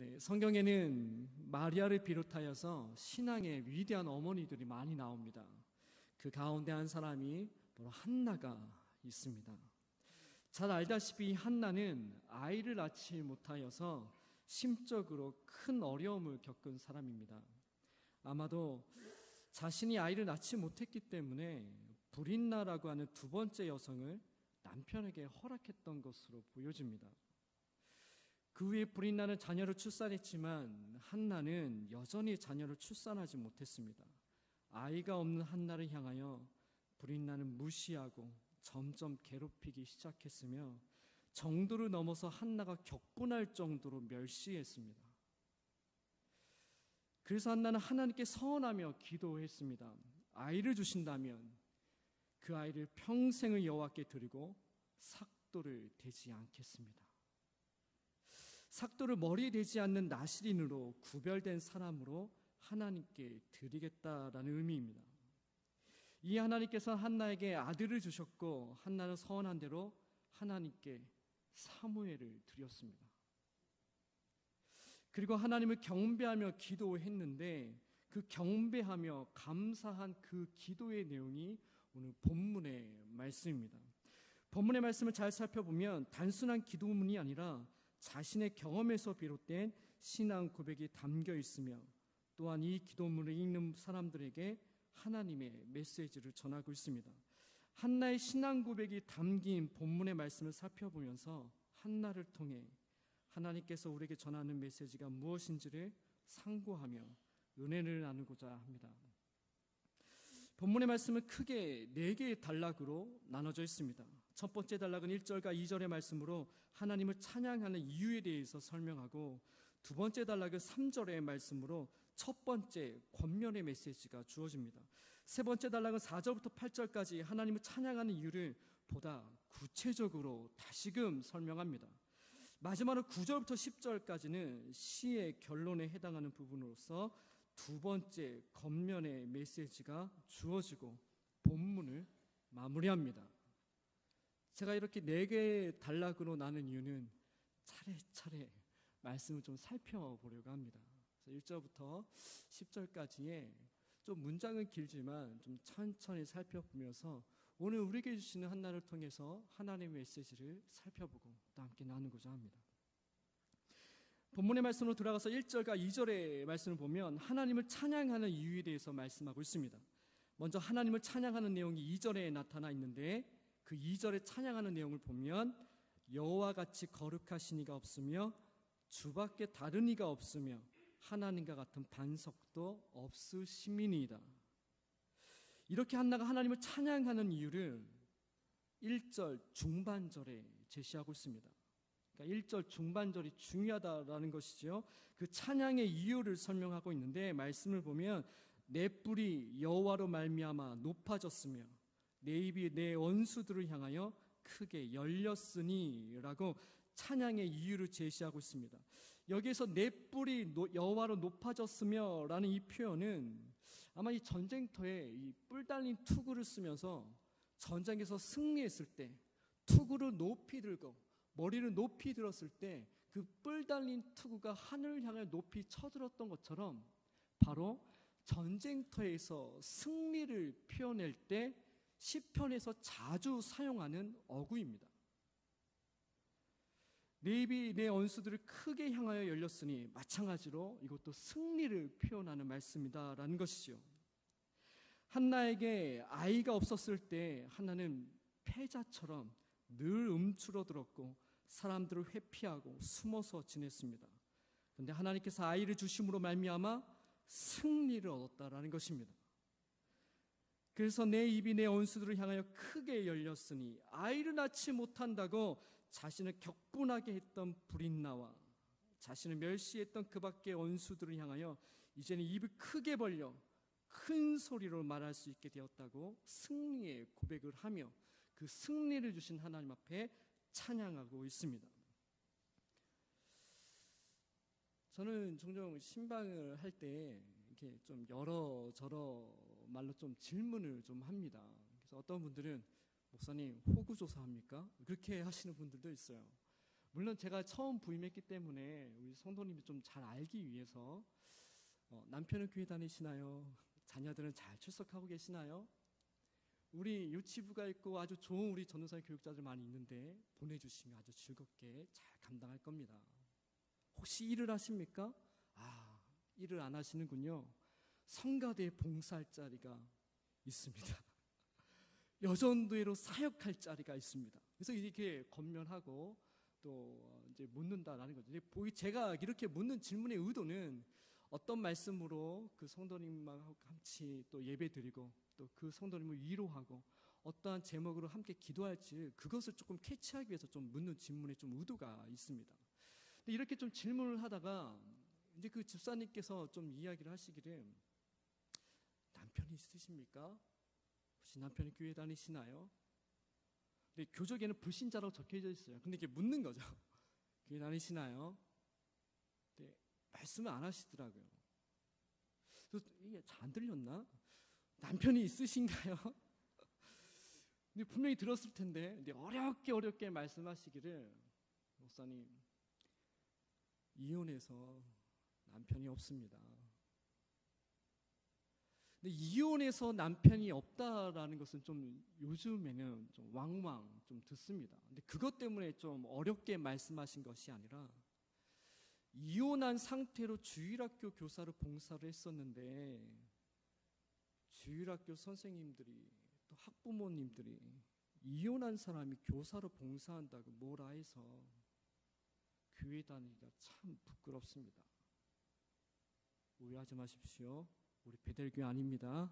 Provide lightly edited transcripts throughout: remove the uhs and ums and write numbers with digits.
네, 성경에는 마리아를 비롯하여서 신앙의 위대한 어머니들이 많이 나옵니다. 그 가운데 한 사람이 바로 한나가 있습니다. 잘 알다시피 한나는 아이를 낳지 못하여서 심적으로 큰 어려움을 겪은 사람입니다. 아마도 자신이 아이를 낳지 못했기 때문에 브린나라고 하는 두 번째 여성을 남편에게 허락했던 것으로 보여집니다. 그 후에 브린나는 자녀를 출산했지만 한나는 여전히 자녀를 출산하지 못했습니다. 아이가 없는 한나를 향하여 브린나는 무시하고 점점 괴롭히기 시작했으며 정도를 넘어서 한나가 격분할 정도로 멸시했습니다. 그래서 한나는 하나님께 서원하며 기도했습니다. 아이를 주신다면 그 아이를 평생을 여호와께 드리고 삭도를 대지 않겠습니다. 삭도를 머리에 대지 않는 나시린으로 구별된 사람으로 하나님께 드리겠다라는 의미입니다. 이 하나님께서 한나에게 아들을 주셨고 한나는 서원한 대로 하나님께 사무엘을 드렸습니다. 그리고 하나님을 경배하며 기도했는데 그 경배하며 감사한 그 기도의 내용이 오늘 본문의 말씀입니다. 본문의 말씀을 잘 살펴보면 단순한 기도문이 아니라 자신의 경험에서 비롯된 신앙 고백이 담겨 있으며 또한 이 기도문을 읽는 사람들에게 하나님의 메시지를 전하고 있습니다. 한나의 신앙 고백이 담긴 본문의 말씀을 살펴보면서 한나를 통해 하나님께서 우리에게 전하는 메시지가 무엇인지를 상고하며 은혜를 나누고자 합니다. 본문의 말씀은 크게 4개의 단락으로 나눠져 있습니다. 첫 번째 단락은 1절과 2절의 말씀으로 하나님을 찬양하는 이유에 대해서 설명하고, 두 번째 단락은 3절의 말씀으로 첫 번째 권면의 메시지가 주어집니다. 세 번째 단락은 4절부터 8절까지 하나님을 찬양하는 이유를 보다 구체적으로 다시금 설명합니다. 마지막으로 9절부터 10절까지는 시의 결론에 해당하는 부분으로서 두 번째 권면의 메시지가 주어지고 본문을 마무리합니다. 제가 이렇게 4개의 단락으로 나눈 이유는 차례차례 말씀을 좀 살펴보려고 합니다. 1절부터 10절까지의 좀 문장은 길지만 좀 천천히 살펴보면서 오늘 우리에게 주시는 한나를 통해서 하나님의 메시지를 살펴보고 또 함께 나누고자 합니다. 본문의 말씀으로 들어가서 1절과 2절의 말씀을 보면 하나님을 찬양하는 이유에 대해서 말씀하고 있습니다. 먼저 하나님을 찬양하는 내용이 2절에 나타나 있는데 그 2절에 찬양하는 내용을 보면 여호와 같이 거룩하신 이가 없으며 주밖에 다른 이가 없으며 하나님과 같은 반석도 없으심이니이다. 이렇게 한나가 하나님을 찬양하는 이유를 1절 중반절에 제시하고 있습니다. 그러니까 1절 중반절이 중요하다라는 것이죠. 그 찬양의 이유를 설명하고 있는데 말씀을 보면 내 뿔이 여호와로 말미암아 높아졌으며 내 입이 내 원수들을 향하여 크게 열렸으니 라고 찬양의 이유를 제시하고 있습니다. 여기에서 내 뿔이 여호와로 높아졌으며 라는 이 표현은 아마 이 전쟁터에 이 뿔 달린 투구를 쓰면서 전쟁에서 승리했을 때 투구를 높이 들고 머리를 높이 들었을 때 그 뿔 달린 투구가 하늘을 향해 높이 쳐들었던 것처럼 바로 전쟁터에서 승리를 표현할 때 시편에서 자주 사용하는 어구입니다. 내 입이 내 원수들을 크게 향하여 열렸으니 마찬가지로 이것도 승리를 표현하는 말씀이다라는 것이죠. 한나에게 아이가 없었을 때 한나는 패자처럼 늘 움츠러들었고 사람들을 회피하고 숨어서 지냈습니다. 그런데 하나님께서 아이를 주심으로 말미암아 승리를 얻었다라는 것입니다. 그래서 내 입이 내 원수들을 향하여 크게 열렸으니 아이를 낳지 못한다고 자신을 격분하게 했던 브린나와 자신을 멸시했던 그 밖의 원수들을 향하여 이제는 입을 크게 벌려 큰 소리로 말할 수 있게 되었다고 승리의 고백을 하며 그 승리를 주신 하나님 앞에 찬양하고 있습니다. 저는 종종 신방을 할 때 이렇게 좀 여러저러 말로 좀 질문을 좀 합니다. 그래서 어떤 분들은 목사님 호구조사합니까? 그렇게 하시는 분들도 있어요. 물론 제가 처음 부임했기 때문에 우리 성도님이 좀 잘 알기 위해서 남편은 교회 다니시나요? 자녀들은 잘 출석하고 계시나요? 우리 유치부가 있고 아주 좋은 우리 전도사 교육자들 많이 있는데 보내주시면 아주 즐겁게 잘 감당할 겁니다. 혹시 일을 하십니까? 일을 안 하시는군요. 성가대에 봉사할 자리가 있습니다. 여전도회로 사역할 자리가 있습니다. 그래서 이렇게 권면하고 또 이제 묻는다라는 거죠. 제가 이렇게 묻는 질문의 의도는 어떤 말씀으로 그 성도님과 같이 또 예배드리고 또 그 성도님을 위로하고 어떠한 제목으로 함께 기도할지 그것을 조금 캐치하기 위해서 좀 묻는 질문에 좀 의도가 있습니다. 근데 이렇게 좀 질문을 하다가 이제 그 집사님께서 좀 이야기를 하시기를 남편이 있으십니까? 혹시 남편이 교회 다니시나요? 근데 교적에는 불신자라고 적혀져 있어요. 근데 이게 묻는 거죠. 교회 다니시나요? 근데 말씀을 안 하시더라고요. 그래서 이게 잘 안 들렸나? 남편이 있으신가요? 근데 분명히 들었을 텐데 근데 어렵게 말씀하시기를 목사님 이혼해서 남편이 없습니다. 근데 이혼해서 남편이 없다라는 것은 좀 요즘에는 좀 왕왕 좀 듣습니다. 근데 그것 때문에 좀 어렵게 말씀하신 것이 아니라 이혼한 상태로 주일학교 교사로 봉사를 했었는데 주일학교 선생님들이 또 학부모님들이 이혼한 사람이 교사로 봉사한다고 뭐라 해서 교회 다니기가 참 부끄럽습니다. 오해하지 마십시오. 우리 베델교회 아닙니다.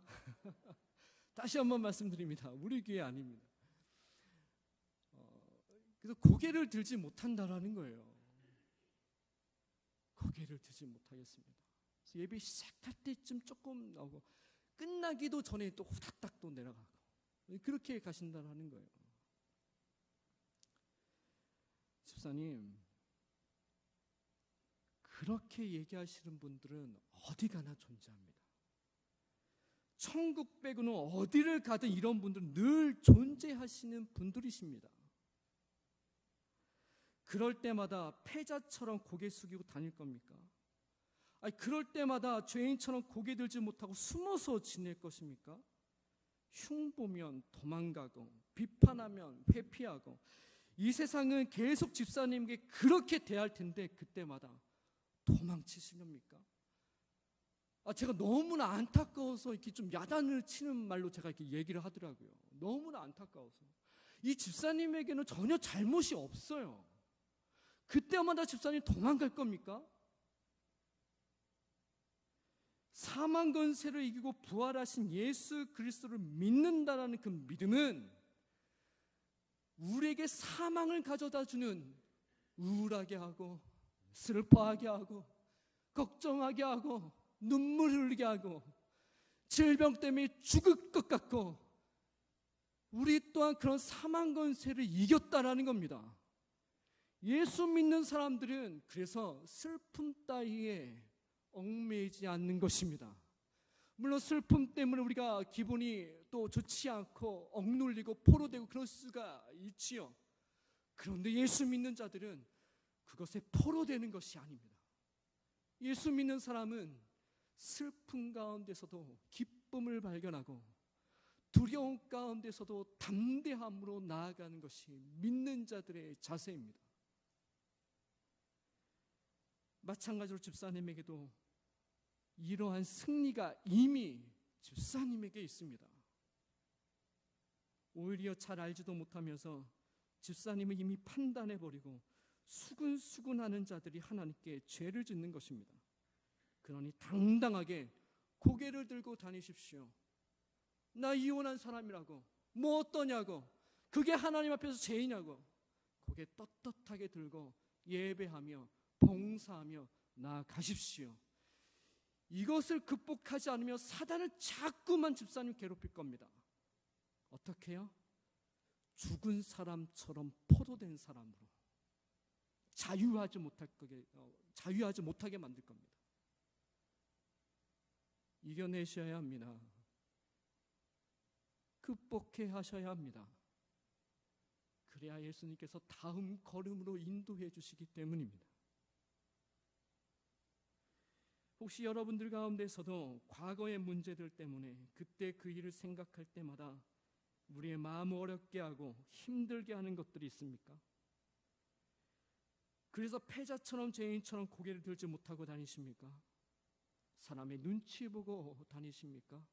다시 한번 말씀드립니다. 우리 교회 아닙니다. 그래서 고개를 들지 못한다라는 거예요. 고개를 들지 못하겠습니다. 그래서 예배 시작할 때쯤 조금 나오고 끝나기도 전에 또 후다닥 또 내려가고 그렇게 가신다는 거예요. 집사님, 그렇게 얘기하시는 분들은 어디 가나 존재합니다. 천국 빼고는 어디를 가든 이런 분들은 늘 존재하시는 분들이십니다. 그럴 때마다 패자처럼 고개 숙이고 다닐 겁니까? 그럴 때마다 죄인처럼 고개 들지 못하고 숨어서 지낼 것입니까? 흉보면 도망가고 비판하면 회피하고 이 세상은 계속 집사님에게 그렇게 대할 텐데 그때마다 도망치시렵니까? 제가 너무나 안타까워서 이렇게 좀 야단을 치는 말로 제가 이렇게 얘기를 하더라고요. 너무나 안타까워서. 이 집사님에게는 전혀 잘못이 없어요. 그때마다 집사님 도망갈 겁니까? 사망 권세를 이기고 부활하신 예수 그리스도를 믿는다라는 그 믿음은 우리에게 사망을 가져다 주는 우울하게 하고 슬퍼하게 하고 걱정하게 하고 눈물 흘리게 하고 질병 때문에 죽을 것 같고 우리 또한 그런 사망 권세를 이겼다라는 겁니다. 예수 믿는 사람들은 그래서 슬픔 따위에 얽매이지 않는 것입니다. 물론 슬픔 때문에 우리가 기분이 또 좋지 않고 억눌리고 포로되고 그럴 수가 있지요. 그런데 예수 믿는 자들은 그것에 포로되는 것이 아닙니다. 예수 믿는 사람은 슬픔 가운데서도 기쁨을 발견하고 두려움 가운데서도 담대함으로 나아가는 것이 믿는 자들의 자세입니다. 마찬가지로 집사님에게도 이러한 승리가 이미 집사님에게 있습니다. 오히려 잘 알지도 못하면서 집사님을 이미 판단해버리고 수근수근하는 자들이 하나님께 죄를 짓는 것입니다. 그러니 당당하게 고개를 들고 다니십시오. 나 이혼한 사람이라고 뭐 어떠냐고 그게 하나님 앞에서 죄이냐고 고개 떳떳하게 들고 예배하며 봉사하며 나아가십시오. 이것을 극복하지 않으면 사단은 자꾸만 집사님 괴롭힐 겁니다. 어떻게 해요? 죽은 사람처럼 포로된 사람으로 자유하지 못하게 만들 겁니다. 이겨내셔야 합니다. 극복해 하셔야 합니다. 그래야 예수님께서 다음 걸음으로 인도해 주시기 때문입니다. 혹시 여러분들 가운데서도 과거의 문제들 때문에 그때 그 일을 생각할 때마다 우리의 마음을 어렵게 하고 힘들게 하는 것들이 있습니까? 그래서 패자처럼 죄인처럼 고개를 들지 못하고 다니십니까? 사람의 눈치 보고 다니십니까?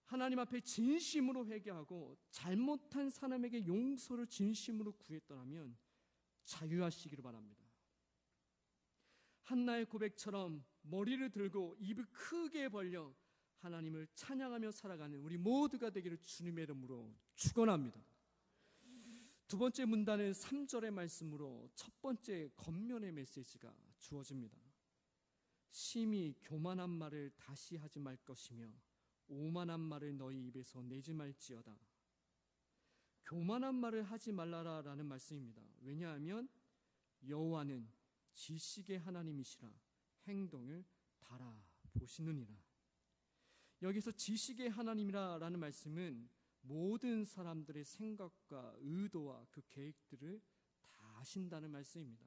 하나님 앞에 진심으로 회개하고 잘못한 사람에게 용서를 진심으로 구했더라면 자유하시기를 바랍니다. 한나의 고백처럼 머리를 들고 입을 크게 벌려 하나님을 찬양하며 살아가는 우리 모두가 되기를 주님의 이름으로 축원합니다. 두 번째 문단은 3절의 말씀으로 첫 번째 겉면의 메시지가 주어집니다. 심히 교만한 말을 다시 하지 말 것이며 오만한 말을 너희 입에서 내지 말지어다. 교만한 말을 하지 말라라는 말씀입니다. 왜냐하면 여호와는 지식의 하나님이시라 행동을 달아보시느니라. 여기서 지식의 하나님이라는 말씀은 모든 사람들의 생각과 의도와 그 계획들을 다 아신다는 말씀입니다.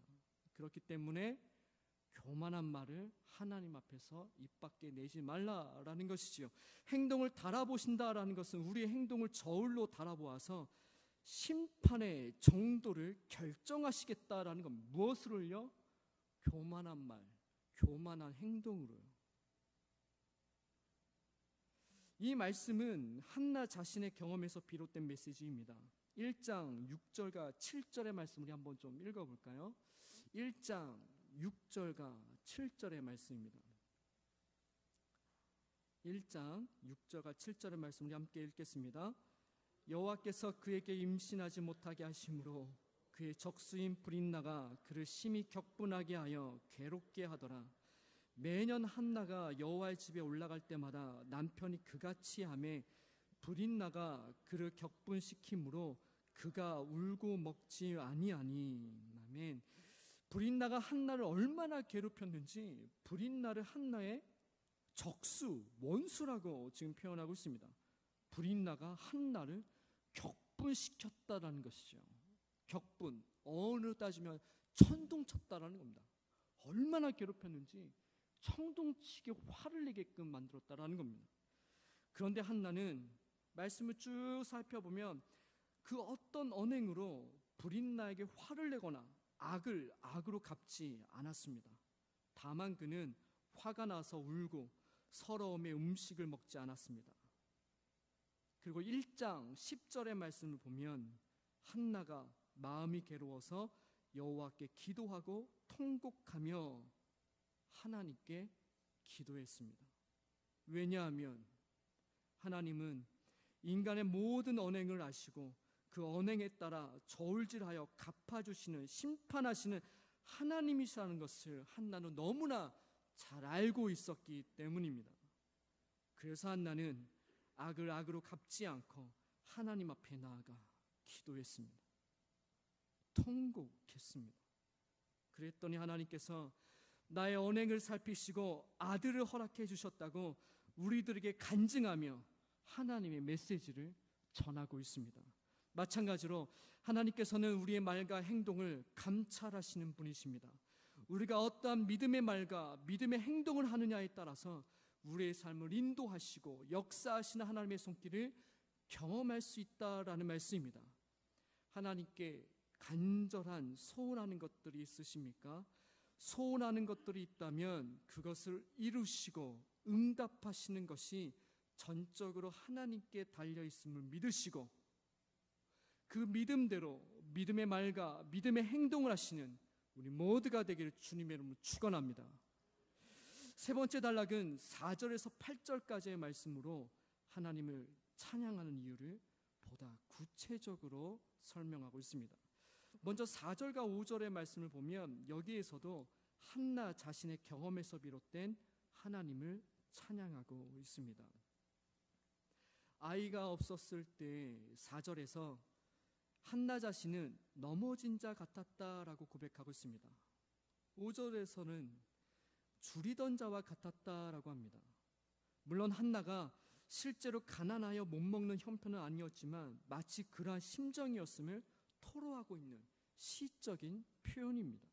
그렇기 때문에 교만한 말을 하나님 앞에서 입 밖에 내지 말라라는 것이지요. 행동을 달아보신다라는 것은 우리의 행동을 저울로 달아보아서 심판의 정도를 결정하시겠다라는 것. 무엇으로요? 교만한 말, 교만한 행동으로요. 이 말씀은 한나 자신의 경험에서 비롯된 메시지입니다. 1장 6절과 7절의 말씀 우리 한번 좀 읽어볼까요? 1장 6절과 7절의 말씀입니다. 1장 6절과 7절의 말씀 우리 함께 읽겠습니다. 여호와께서 그에게 임신하지 못하게 하심으로 그의 적수인 브릿나가 그를 심히 격분하게 하여 괴롭게 하더라. 매년 한나가 여호와의 집에 올라갈 때마다 남편이 그같이 하매 브릿나가 그를 격분시키므로 그가 울고 먹지 아니하니. 아멘. 브릿나가 한나를 얼마나 괴롭혔는지 브릿나를 한나의 적수, 원수라고 지금 표현하고 있습니다. 브릿나가 한나를 격분시켰다라는 것이죠. 격분, 언어로 따지면 천둥쳤다라는 겁니다. 얼마나 괴롭혔는지 천둥치게 화를 내게끔 만들었다라는 겁니다. 그런데 한나는 말씀을 쭉 살펴보면 그 어떤 언행으로 브릿나에게 화를 내거나 악을 악으로 갚지 않았습니다. 다만 그는 화가 나서 울고 서러움에 음식을 먹지 않았습니다. 그리고 1장 10절의 말씀을 보면 한나가 마음이 괴로워서 여호와께 기도하고 통곡하며 하나님께 기도했습니다. 왜냐하면 하나님은 인간의 모든 언행을 아시고 그 언행에 따라 저울질하여 갚아주시는, 심판하시는 하나님이시라는 것을 한나는 너무나 잘 알고 있었기 때문입니다. 그래서 한나는 악을 악으로 갚지 않고 하나님 앞에 나아가 기도했습니다. 통곡했습니다. 그랬더니 하나님께서 나의 언행을 살피시고 아들을 허락해 주셨다고 우리들에게 간증하며 하나님의 메시지를 전하고 있습니다. 마찬가지로 하나님께서는 우리의 말과 행동을 감찰하시는 분이십니다. 우리가 어떠한 믿음의 말과 믿음의 행동을 하느냐에 따라서 우리의 삶을 인도하시고 역사하시는 하나님의 손길을 경험할 수 있다라는 말씀입니다. 하나님께 간절한 소원하는 것들이 있으십니까? 소원하는 것들이 있다면 그것을 이루시고 응답하시는 것이 전적으로 하나님께 달려있음을 믿으시고 그 믿음대로 믿음의 말과 믿음의 행동을 하시는 우리 모두가 되기를 주님의 이름으로 축원합니다. 세 번째 단락은 4절에서 8절까지의 말씀으로 하나님을 찬양하는 이유를 보다 구체적으로 설명하고 있습니다. 먼저 4절과 5절의 말씀을 보면 여기에서도 한나 자신의 경험에서 비롯된 하나님을 찬양하고 있습니다. 아이가 없었을 때 4절에서 한나 자신은 넘어진 자 같았다라고 고백하고 있습니다. 5절에서는 줄이던 자와 같았다라고 합니다. 물론 한나가 실제로 가난하여 못 먹는 형편은 아니었지만 마치 그러한 심정이었음을 토로하고 있는 시적인 표현입니다.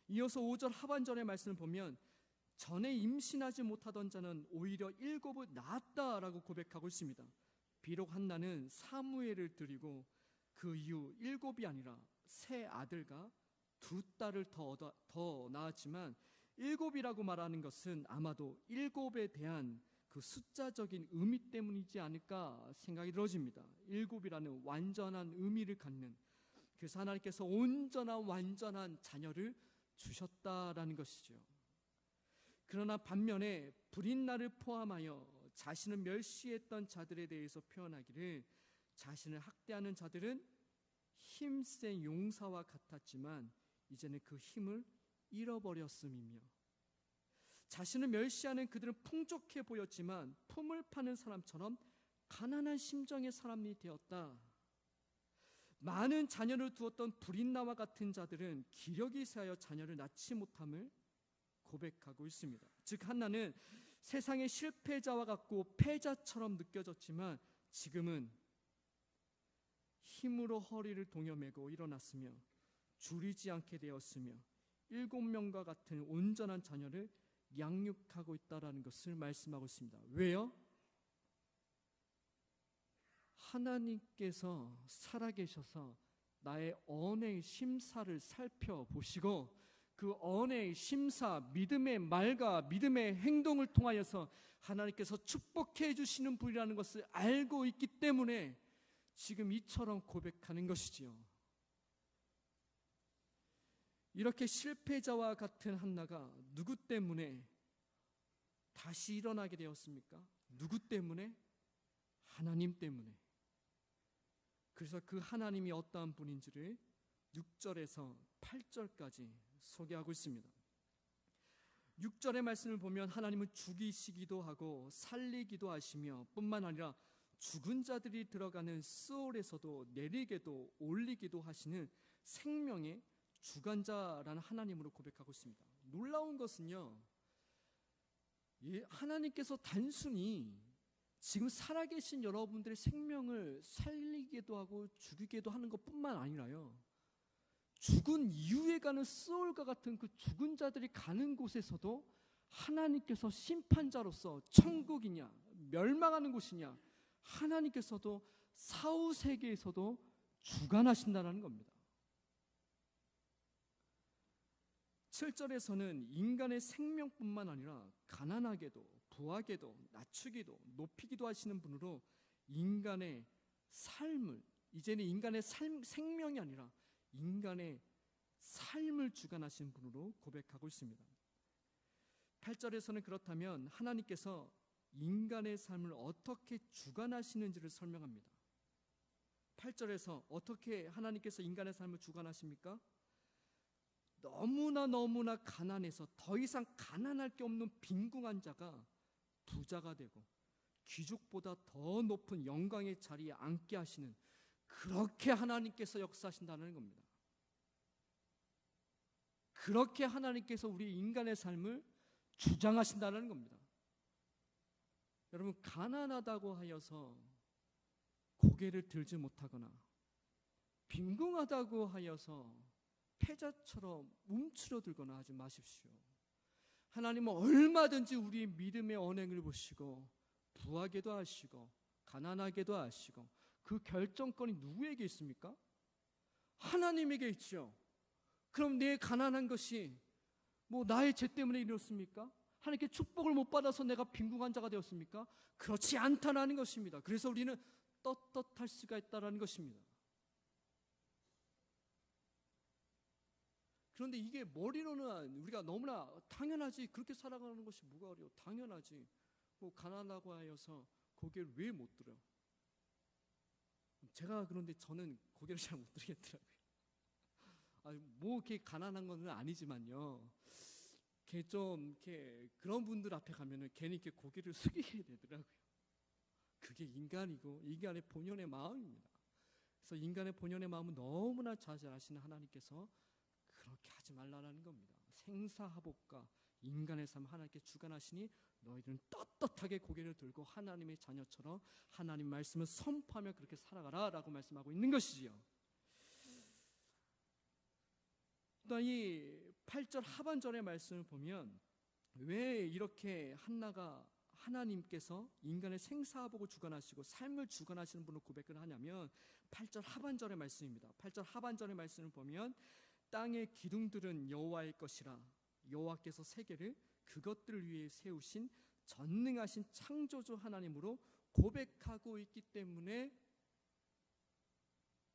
이어서 5절 하반절의 말씀을 보면 전에 임신하지 못하던 자는 오히려 7을 낳았다라고 고백하고 있습니다. 비록 한나는 사무엘을 드리고 그 이후 7이 아니라 3 아들과 2 딸을 더 낳았지만 7이라고 말하는 것은 아마도 7에 대한 그 숫자적인 의미 때문이지 않을까 생각이 들어집니다. 7이라는 완전한 의미를 갖는, 그래서 하나님께서 온전한 완전한 자녀를 주셨다라는 것이죠. 그러나 반면에 불임나를 포함하여 자신을 멸시했던 자들에 대해서 표현하기를 자신을 학대하는 자들은 힘센 용사와 같았지만 이제는 그 힘을 잃어버렸음이며, 자신을 멸시하는 그들은 풍족해 보였지만 품을 파는 사람처럼 가난한 심정의 사람이 되었다. 많은 자녀를 두었던 불임나와 같은 자들은 기력이 세하여 자녀를 낳지 못함을 고백하고 있습니다. 즉 한나는 세상의 실패자와 같고 패자처럼 느껴졌지만 지금은 힘으로 허리를 동여매고 일어났으며 줄이지 않게 되었으며 7명과 같은 온전한 자녀를 양육하고 있다는 것을 말씀하고 있습니다. 왜요? 하나님께서 살아계셔서 나의 언어의 심사를 살펴보시고 그 언어의 심사, 믿음의 말과 믿음의 행동을 통하여서 하나님께서 축복해 주시는 분이라는 것을 알고 있기 때문에 지금 이처럼 고백하는 것이지요. 이렇게 실패자와 같은 한나가 누구 때문에 다시 일어나게 되었습니까? 누구 때문에? 하나님 때문에. 그래서 그 하나님이 어떠한 분인지를 6절에서 8절까지 소개하고 있습니다. 6절의 말씀을 보면 하나님은 죽이시기도 하고 살리기도 하시며 뿐만 아니라 죽은 자들이 들어가는 스올에서도 내리게도 올리기도 하시는 생명의 주관자라는 하나님으로 고백하고 있습니다. 놀라운 것은요, 하나님께서 단순히 지금 살아계신 여러분들의 생명을 살리기도 하고 죽이기도 하는 것뿐만 아니라요, 죽은 이후에 가는 스올과 같은 그 죽은 자들이 가는 곳에서도 하나님께서 심판자로서 천국이냐 멸망하는 곳이냐 하나님께서도 사후 세계에서도 주관하신다는 겁니다. 7절에서는 인간의 생명뿐만 아니라 가난하게도 부하게도 낮추기도 높이기도 하시는 분으로 인간의 삶을, 이제는 인간의 생명이 아니라 인간의 삶을 주관하시는 분으로 고백하고 있습니다. 8절에서는 그렇다면 하나님께서 인간의 삶을 어떻게 주관하시는지를 설명합니다. 8절에서 어떻게 하나님께서 인간의 삶을 주관하십니까? 너무나 가난해서 더 이상 가난할 게 없는 빈궁한 자가 부자가 되고 귀족보다 더 높은 영광의 자리에 앉게 하시는, 그렇게 하나님께서 역사하신다는 겁니다. 그렇게 하나님께서 우리 인간의 삶을 주장하신다는 겁니다. 여러분, 가난하다고 하여서 고개를 들지 못하거나 빈궁하다고 하여서 패자처럼 움츠러들거나 하지 마십시오. 하나님은 얼마든지 우리의 믿음의 언행을 보시고 부하게도 하시고 가난하게도 하시고, 그 결정권이 누구에게 있습니까? 하나님에게 있죠. 그럼 내 가난한 것이 뭐 나의 죄 때문에 이렇습니까? 하나님께 축복을 못 받아서 내가 빈궁한 자가 되었습니까? 그렇지 않다는 것입니다. 그래서 우리는 떳떳할 수가 있다는 것입니다. 그런데 이게 머리로는 우리가 너무나 당연하지, 그렇게 살아가는 것이 뭐가 어려워, 당연하지, 뭐 가난하고 하여서 고개를 왜 못 들어? 제가 그런데 저는 고개를 잘 못 들겠더라고요. 뭐 이렇게 가난한 건 아니지만요, 이렇게 좀 이렇게 그런 분들 앞에 가면은 괜히 이렇게 고개를 숙이게 되더라고요. 그게 인간이고 인간의 본연의 마음입니다. 그래서 인간의 본연의 마음은 너무나 잘 아시는 하나님께서 그렇게 하지 말라는 겁니다. 생사하복과 인간의 삶 하나님께 주관하시니 너희들은 떳떳하게 고개를 들고 하나님의 자녀처럼 하나님 말씀을 선포하며 그렇게 살아가라 라고 말씀하고 있는 것이지요. 또 이 8절 하반절의 말씀을 보면 왜 이렇게 한나가 하나님께서 인간의 생사하복을 주관하시고 삶을 주관하시는 분을 고백을 하냐면 8절 하반절의 말씀입니다. 8절 하반절의 말씀을 보면 땅의 기둥들은 여호와의 것이라 여호와께서 세계를 그것들을 위해 세우신 전능하신 창조주 하나님으로 고백하고 있기 때문에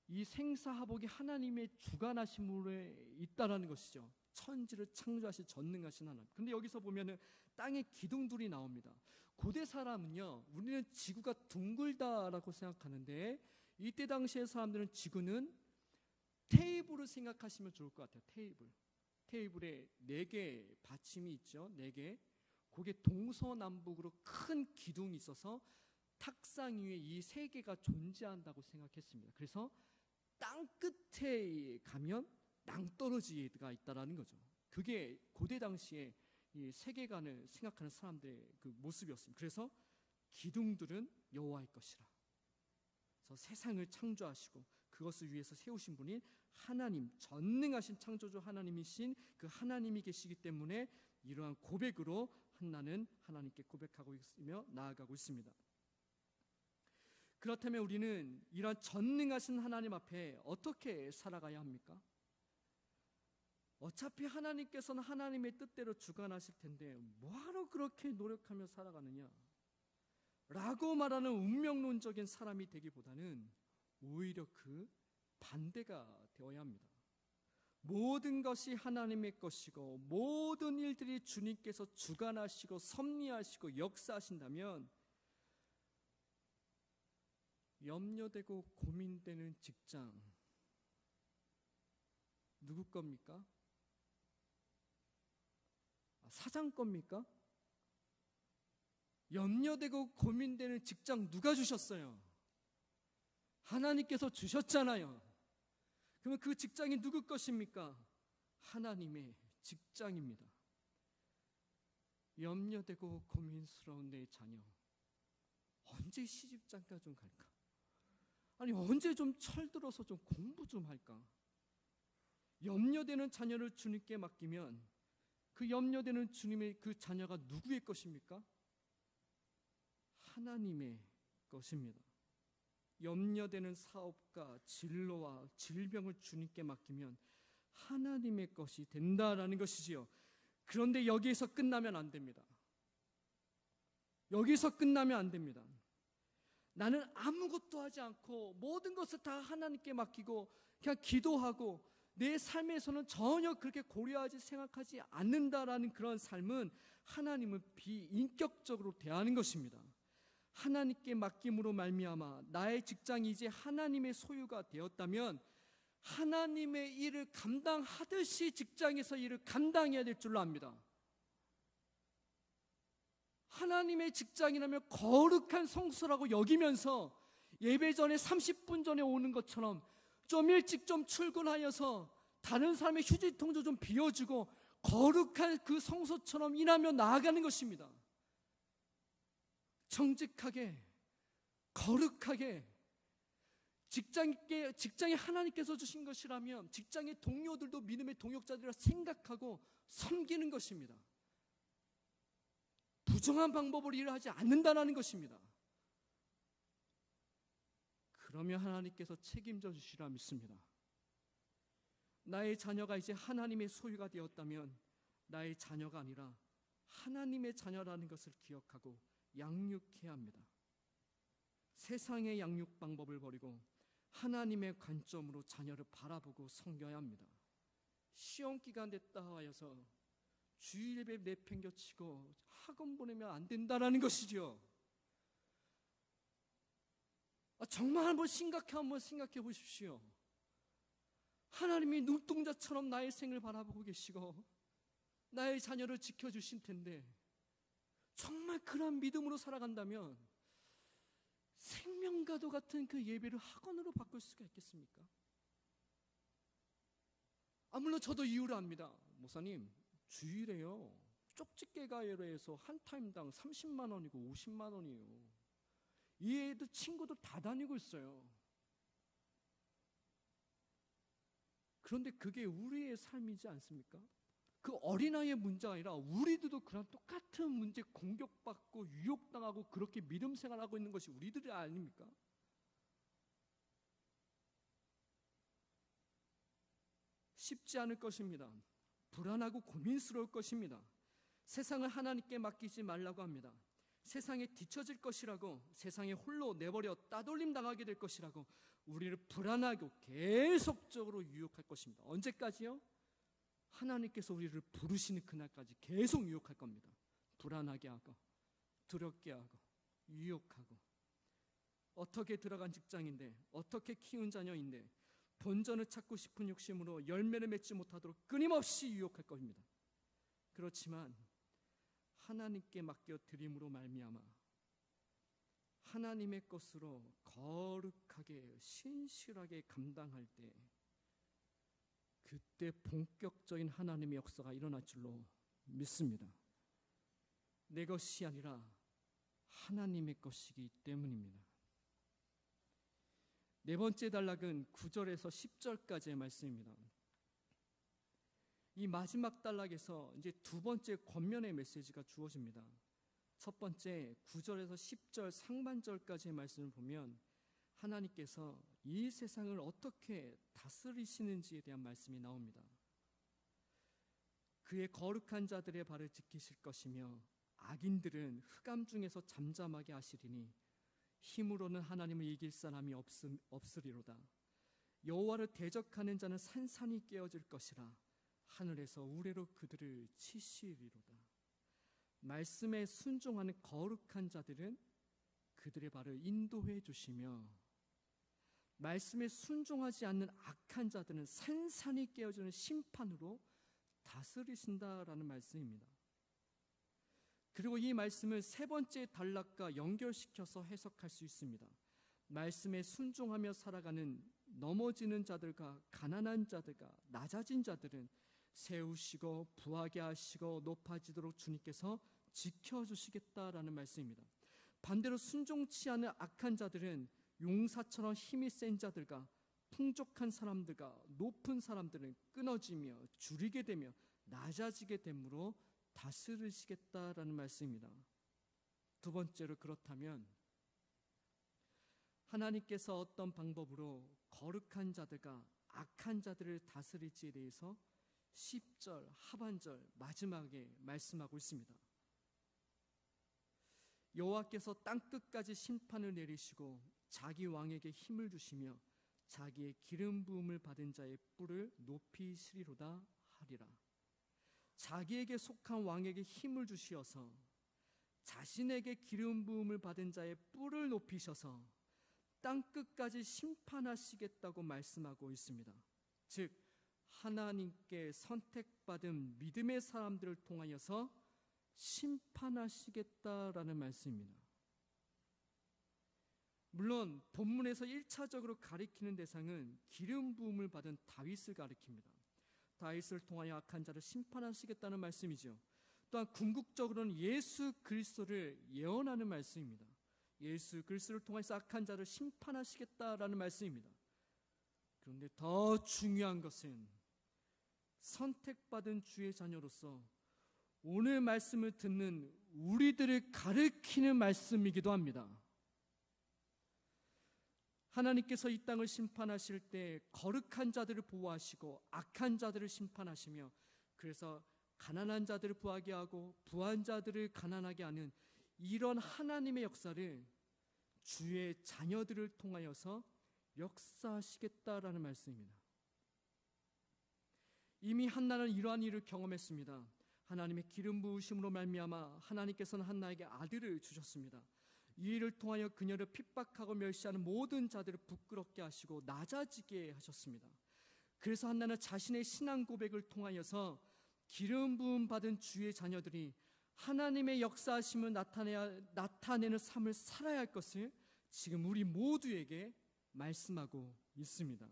이 생사하복이 하나님의 주관하심으로 있다라는 것이죠. 천지를 창조하신 전능하신 하나님. 근데 여기서 보면은 땅의 기둥들이 나옵니다. 고대 사람은요, 우리는 지구가 둥글다라고 생각하는데 이때 당시의 사람들은 지구는 테이블을 생각하시면 좋을 것 같아요. 테이블에 4개 받침이 있죠. 4개. 그게 동서남북으로 큰 기둥이 있어서 탁상 위에 이 3개가 존재한다고 생각했습니다. 그래서 땅 끝에 가면 낭떠러지가 있다라는 거죠. 그게 고대 당시에 이 세계관을 생각하는 사람들의 그 모습이었습니다. 그래서 기둥들은 여호와의 것이라. 그래서 세상을 창조하시고 그것을 위해서 세우신 분이 하나님, 전능하신 창조주 하나님이신 그 하나님이 계시기 때문에 이러한 고백으로 한나는 하나님께 고백하고 있으며 나아가고 있습니다. 그렇다면 우리는 이러한 전능하신 하나님 앞에 어떻게 살아가야 합니까? 어차피 하나님께서는 하나님의 뜻대로 주관하실 텐데 뭐하러 그렇게 노력하며 살아가느냐 라고 말하는 운명론적인 사람이 되기보다는 오히려 그 반대가 되어야 합니다. 모든 것이 하나님의 것이고 모든 일들이 주님께서 주관하시고 섭리하시고 역사하신다면 염려되고 고민되는 직장 누구 겁니까? 사장 겁니까? 염려되고 고민되는 직장 누가 주셨어요? 하나님께서 주셨잖아요. 그러면 그 직장이 누구 것입니까? 하나님의 직장입니다. 염려되고 고민스러운 내 자녀 언제 시집장가 좀 갈까? 아니 언제 좀 철들어서 좀 공부 좀 할까? 염려되는 자녀를 주님께 맡기면 그 염려되는 주님의 그 자녀가 누구의 것입니까? 하나님의 것입니다. 염려되는 사업과 진로와 질병을 주님께 맡기면 하나님의 것이 된다라는 것이지요. 그런데 여기에서 끝나면 안 됩니다. 여기서 끝나면 안 됩니다. 나는 아무것도 하지 않고 모든 것을 다 하나님께 맡기고 그냥 기도하고 내 삶에서는 전혀 그렇게 고려하지 생각하지 않는다라는 그런 삶은 하나님을 비인격적으로 대하는 것입니다. 하나님께 맡김으로 말미암아 나의 직장이 이제 하나님의 소유가 되었다면 하나님의 일을 감당하듯이 직장에서 일을 감당해야 될 줄로 압니다. 하나님의 직장이라면 거룩한 성소라고 여기면서 예배 전에 30분 전에 오는 것처럼 좀 일찍 좀 출근하여서 다른 사람의 휴지통도 좀 비워주고 거룩한 그 성소처럼 일하며 나아가는 것입니다. 정직하게 거룩하게 직장이 하나님께서 주신 것이라면 직장의 동료들도 믿음의 동역자들이라 생각하고 섬기는 것입니다. 부정한 방법으로 일을 하지 않는다는 것입니다. 그러면 하나님께서 책임져 주시리라 믿습니다. 나의 자녀가 이제 하나님의 소유가 되었다면 나의 자녀가 아니라 하나님의 자녀라는 것을 기억하고 양육해야 합니다. 세상의 양육 방법을 버리고 하나님의 관점으로 자녀를 바라보고 섬겨야 합니다. 시험 기간 됐다 하여서 주일 예배 내팽겨치고 학원 보내면 안 된다라는 것이죠. 정말 한번 생각해 보십시오. 하나님이 눈동자처럼 나의 생을 바라보고 계시고 나의 자녀를 지켜주실 텐데 정말 그런 믿음으로 살아간다면 생명과도 같은 그 예배를 학원으로 바꿀 수가 있겠습니까? 물론 저도 이유를 압니다. 목사님, 주일에요. 쪽집게가로 해서 한 타임당 30만 원이고 50만 원이에요. 이 애들 친구들 다 다니고 있어요. 그런데 그게 우리의 삶이지 않습니까? 그 어린아이의 문제가 아니라 우리들도 그런 똑같은 문제 공격받고 유혹당하고 그렇게 믿음 생활하고 있는 것이 우리들이 아닙니까? 쉽지 않을 것입니다. 불안하고 고민스러울 것입니다. 세상을 하나님께 맡기지 말라고 합니다. 세상에 뒤처질 것이라고, 세상에 홀로 내버려 따돌림 당하게 될 것이라고 우리를 불안하고 계속적으로 유혹할 것입니다. 언제까지요? 하나님께서 우리를 부르시는 그날까지 계속 유혹할 겁니다. 불안하게 하고, 두렵게 하고, 유혹하고. 어떻게 들어간 직장인데, 어떻게 키운 자녀인데 본전을 찾고 싶은 욕심으로 열매를 맺지 못하도록 끊임없이 유혹할 겁니다. 그렇지만 하나님께 맡겨 드림으로 말미암아 하나님의 것으로 거룩하게 신실하게 감당할 때, 그때 본격적인 하나님의 역사가 일어날 줄로 믿습니다. 내 것이 아니라 하나님의 것이기 때문입니다. 네 번째 단락은 9절에서 10절까지의 말씀입니다. 이 마지막 단락에서 이제 두 번째 권면의 메시지가 주어집니다. 첫 번째 9절에서 10절 상반절까지의 말씀을 보면 하나님께서 이 세상을 어떻게 다스리시는지에 대한 말씀이 나옵니다. 그의 거룩한 자들의 발을 지키실 것이며 악인들은 흑암 중에서 잠잠하게 하시리니 힘으로는 하나님을 이길 사람이 없으리로다. 여호와를 대적하는 자는 산산이 깨어질 것이라. 하늘에서 우레로 그들을 치시리로다. 말씀에 순종하는 거룩한 자들은 그들의 발을 인도해 주시며, 말씀에 순종하지 않는 악한 자들은 산산이 깨어지는 심판으로 다스리신다라는 말씀입니다. 그리고 이 말씀을 세 번째 단락과 연결시켜서 해석할 수 있습니다. 말씀에 순종하며 살아가는 넘어지는 자들과 가난한 자들과 낮아진 자들은 세우시고 부하게 하시고 높아지도록 주님께서 지켜주시겠다라는 말씀입니다. 반대로 순종치 않은 악한 자들은 용사처럼 힘이 센 자들과 풍족한 사람들과 높은 사람들은 끊어지며 줄이게 되며 낮아지게 되므로 다스리시겠다라는 말씀입니다. 두 번째로, 그렇다면 하나님께서 어떤 방법으로 거룩한 자들과 악한 자들을 다스릴지에 대해서 10절 하반절 마지막에 말씀하고 있습니다. 여호와께서 땅끝까지 심판을 내리시고 자기 왕에게 힘을 주시며 자기의 기름 부음을 받은 자의 뿔을 높이시리로다 하리라. 자기에게 속한 왕에게 힘을 주시어서 자신에게 기름 부음을 받은 자의 뿔을 높이셔서 땅끝까지 심판하시겠다고 말씀하고 있습니다. 즉 하나님께 선택받은 믿음의 사람들을 통하여서 심판하시겠다라는 말씀입니다. 물론 본문에서 1차적으로 가리키는 대상은 기름 부음을 받은 다윗을 가리킵니다. 다윗을 통하여 악한 자를 심판하시겠다는 말씀이죠. 또한 궁극적으로는 예수 그리스도를 예언하는 말씀입니다. 예수 그리스도를 통해서 악한 자를 심판하시겠다라는 말씀입니다. 그런데 더 중요한 것은 선택받은 주의 자녀로서 오늘 말씀을 듣는 우리들을 가르치는 말씀이기도 합니다. 하나님께서 이 땅을 심판하실 때 거룩한 자들을 보호하시고 악한 자들을 심판하시며, 그래서 가난한 자들을 부하게 하고 부한 자들을 가난하게 하는 이런 하나님의 역사를 주의 자녀들을 통하여서 역사하시겠다라는 말씀입니다. 이미 한나는 이러한 일을 경험했습니다. 하나님의 기름 부으심으로 말미암아 하나님께서는 한나에게 아들을 주셨습니다. 이 일을 통하여 그녀를 핍박하고 멸시하는 모든 자들을 부끄럽게 하시고 낮아지게 하셨습니다. 그래서 한나는 자신의 신앙 고백을 통하여서 기름 부음 받은 주의 자녀들이 하나님의 역사하심을 나타내는 삶을 살아야 할 것을 지금 우리 모두에게 말씀하고 있습니다.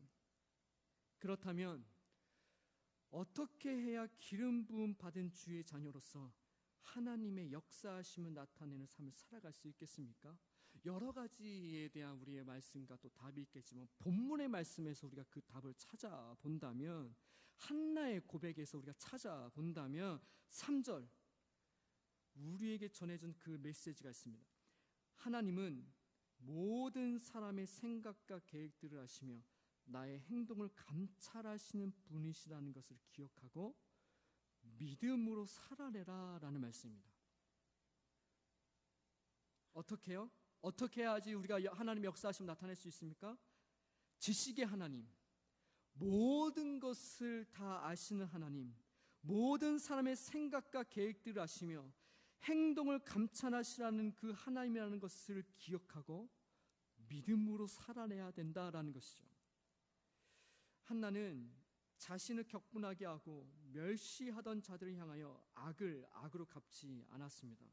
그렇다면 어떻게 해야 기름 부음 받은 주의 자녀로서 하나님의 역사하심을 나타내는 삶을 살아갈 수 있겠습니까? 여러 가지에 대한 우리의 말씀과 또 답이 있겠지만 본문의 말씀에서 우리가 그 답을 찾아본다면, 한나의 고백에서 우리가 찾아본다면 3절 우리에게 전해준 그 메시지가 있습니다. 하나님은 모든 사람의 생각과 계획들을 아시며 나의 행동을 감찰하시는 분이시라는 것을 기억하고 믿음으로 살아내라 라는 말씀입니다. 어떻게 해요? 어떻게 해야지 우리가 하나님의 역사하심을 나타낼 수 있습니까? 지식의 하나님, 모든 것을 다 아시는 하나님, 모든 사람의 생각과 계획들을 아시며 행동을 감찰하시라는 그 하나님이라는 것을 기억하고 믿음으로 살아내야 된다라는 것이죠. 한나는 자신을 격분하게 하고 멸시하던 자들을 향하여 악을 악으로 갚지 않았습니다.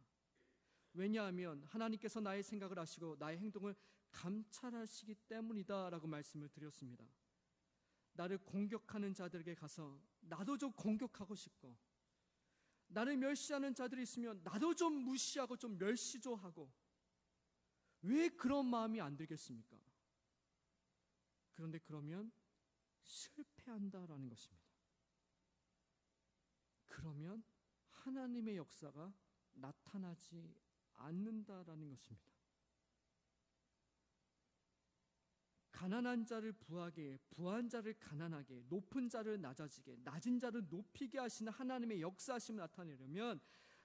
왜냐하면 하나님께서 나의 생각을 아시고 나의 행동을 감찰하시기 때문이다 라고 말씀을 드렸습니다. 나를 공격하는 자들에게 가서 나도 좀 공격하고 싶고, 나를 멸시하는 자들이 있으면 나도 좀 무시하고 좀 멸시도 하고, 왜 그런 마음이 안 들겠습니까? 그런데 그러면 실패한다라는 것입니다. 그러면 하나님의 역사가 나타나지 않는다라는 것입니다. 가난한 자를 부하게, 부한 자를 가난하게, 높은 자를 낮아지게, 낮은 자를 높이게 하시는 하나님의 역사하심을 나타내려면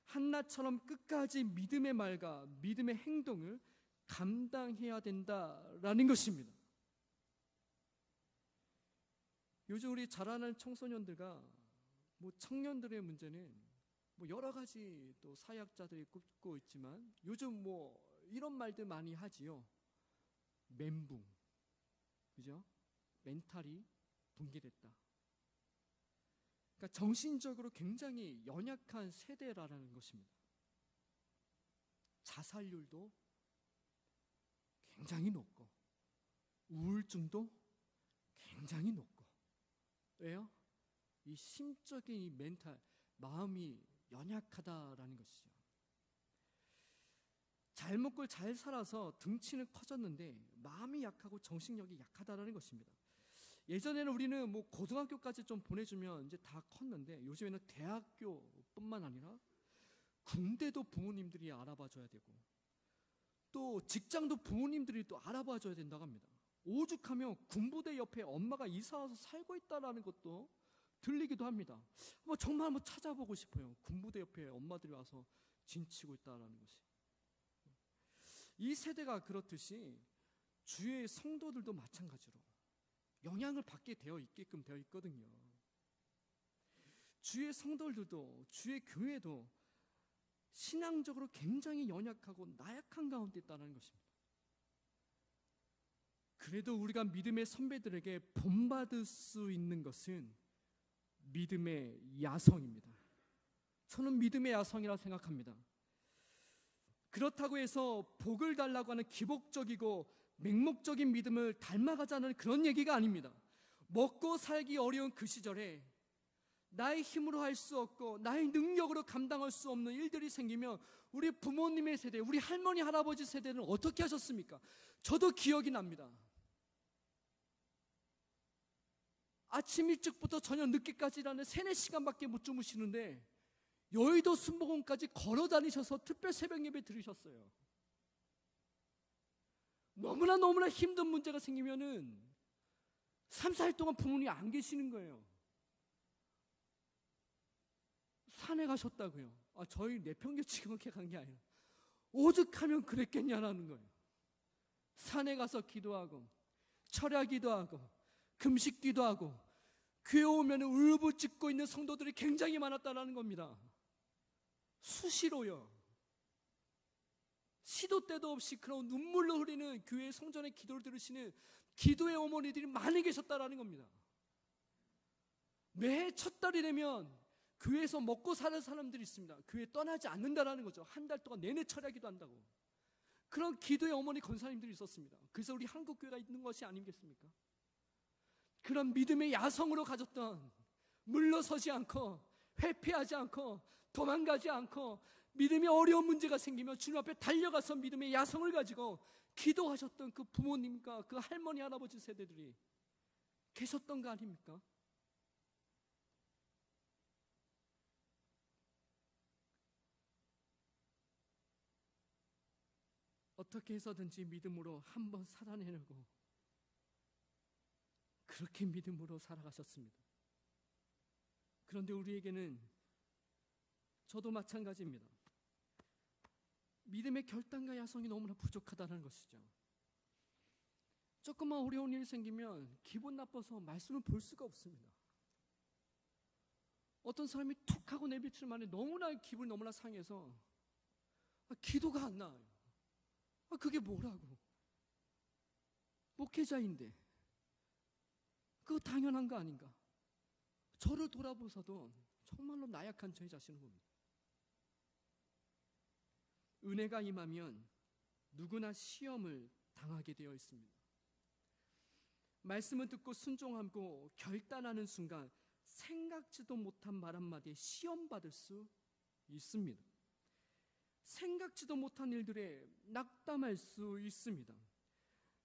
한나처럼 끝까지 믿음의 말과 믿음의 행동을 감당해야 된다라는 것입니다. 요즘 우리 자라는 청소년들과 청년들의 문제는 여러 가지 또 사회학자들이 꼽고 있지만 요즘 이런 말들 많이 하지요. 멘붕, 그죠? 멘탈이 붕괴됐다. 그러니까 정신적으로 굉장히 연약한 세대라는 것입니다. 자살률도 굉장히 높고 우울증도 굉장히 높고. 왜요? 이 심적인 이 멘탈, 마음이 연약하다라는 것이죠. 잘 먹고 잘 살아서 등치는 커졌는데 마음이 약하고 정신력이 약하다라는 것입니다. 예전에는 우리는 고등학교까지 좀 보내주면 이제 다 컸는데 요즘에는 대학교뿐만 아니라 군대도 부모님들이 알아봐줘야 되고 또 직장도 부모님들이 또 알아봐줘야 된다고 합니다. 오죽하면 군부대 옆에 엄마가 이사와서 살고 있다라는 것도 들리기도 합니다. 정말 한번 찾아보고 싶어요. 군부대 옆에 엄마들이 와서 진치고 있다라는 것이. 이 세대가 그렇듯이 주의 성도들도 마찬가지로 영향을 받게 되어 있게끔 되어 있거든요. 주의 성도들도 주의 교회도 신앙적으로 굉장히 연약하고 나약한 가운데 있다는 것입니다. 그래도 우리가 믿음의 선배들에게 본받을 수 있는 것은 믿음의 야성입니다. 저는 믿음의 야성이라고 생각합니다. 그렇다고 해서 복을 달라고 하는 기복적이고 맹목적인 믿음을 닮아가자는 그런 얘기가 아닙니다. 먹고 살기 어려운 그 시절에 나의 힘으로 할 수 없고 나의 능력으로 감당할 수 없는 일들이 생기면 우리 부모님의 세대, 우리 할머니 할아버지 세대는 어떻게 하셨습니까? 저도 기억이 납니다. 아침 일찍부터 저녁 늦게까지 일하는 3-4시간밖에 못 주무시는데 여의도 순복음까지 걸어 다니셔서 특별 새벽 예배 들으셨어요. 너무나 힘든 문제가 생기면은 3-4일 동안 부모님이 안 계시는 거예요. 산에 가셨다고요. 저희 내평교치가 그렇게 간 게 아니라 오죽하면 그랬겠냐라는 거예요. 산에 가서 기도하고 철야기도 하고 금식기도 하고 교회 오면 울부짖고 있는 성도들이 굉장히 많았다라는 겁니다. 수시로요. 시도 때도 없이 그런 눈물로 흐리는 교회 성전의 기도를 들으시는 기도의 어머니들이 많이 계셨다라는 겁니다. 매해 첫 달이 되면 교회에서 먹고 사는 사람들이 있습니다. 교회 떠나지 않는다라는 거죠. 한 달 동안 내내 철야기도 한다고. 그런 기도의 어머니 권사님들이 있었습니다. 그래서 우리 한국교회가 있는 것이 아니겠습니까? 그런 믿음의 야성으로 가졌던, 물러서지 않고 회피하지 않고 도망가지 않고 믿음이 어려운 문제가 생기면 주님 앞에 달려가서 믿음의 야성을 가지고 기도하셨던 그 부모님과 그 할머니 할아버지 세대들이 계셨던 거 아닙니까? 어떻게 해서든지 믿음으로 한번 살아내려고 그렇게 믿음으로 살아가셨습니다. 그런데 우리에게는 저도 마찬가지입니다. 믿음의 결단과 야성이 너무나 부족하다는 것이죠. 조금만 어려운 일이 생기면 기분 나빠서 말씀을 볼 수가 없습니다. 어떤 사람이 툭 하고 내비칠 만에 기분이 너무나 상해서 기도가 안 나와요. 그게 뭐라고? 목회자인데 그거 당연한 거 아닌가? 저를 돌아보셔도 정말로 나약한 제 자신을 봅니다. 은혜가 임하면 누구나 시험을 당하게 되어 있습니다. 말씀을 듣고 순종하고 결단하는 순간 생각지도 못한 말 한마디에 시험받을 수 있습니다. 생각지도 못한 일들에 낙담할 수 있습니다.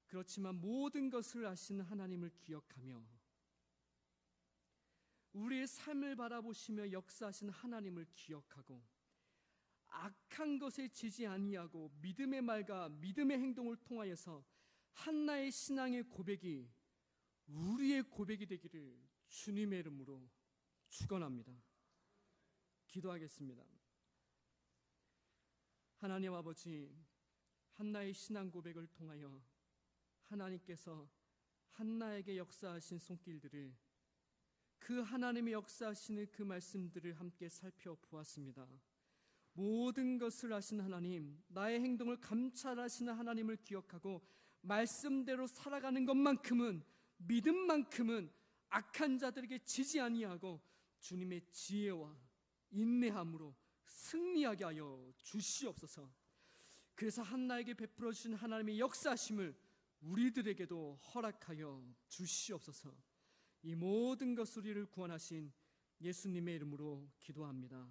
그렇지만 모든 것을 아시는 하나님을 기억하며 우리의 삶을 바라보시며 역사하신 하나님을 기억하고 악한 것에 지지 아니하고 믿음의 말과 믿음의 행동을 통하여서 한나의 신앙의 고백이 우리의 고백이 되기를 주님의 이름으로 축원합니다. 기도하겠습니다. 하나님 아버지, 한나의 신앙 고백을 통하여 하나님께서 한나에게 역사하신 손길들을, 그 하나님의 역사하시는 그 말씀들을 함께 살펴보았습니다. 모든 것을 아신 하나님, 나의 행동을 감찰하시는 하나님을 기억하고 말씀대로 살아가는 것만큼은, 믿음만큼은 악한 자들에게 지지 아니하고 주님의 지혜와 인내함으로 승리하게 하여 주시옵소서. 그래서 한나에게 베풀어 주신 하나님의 역사하심을 우리들에게도 허락하여 주시옵소서. 이 모든 것을 우리를 구원하신 예수님의 이름으로 기도합니다.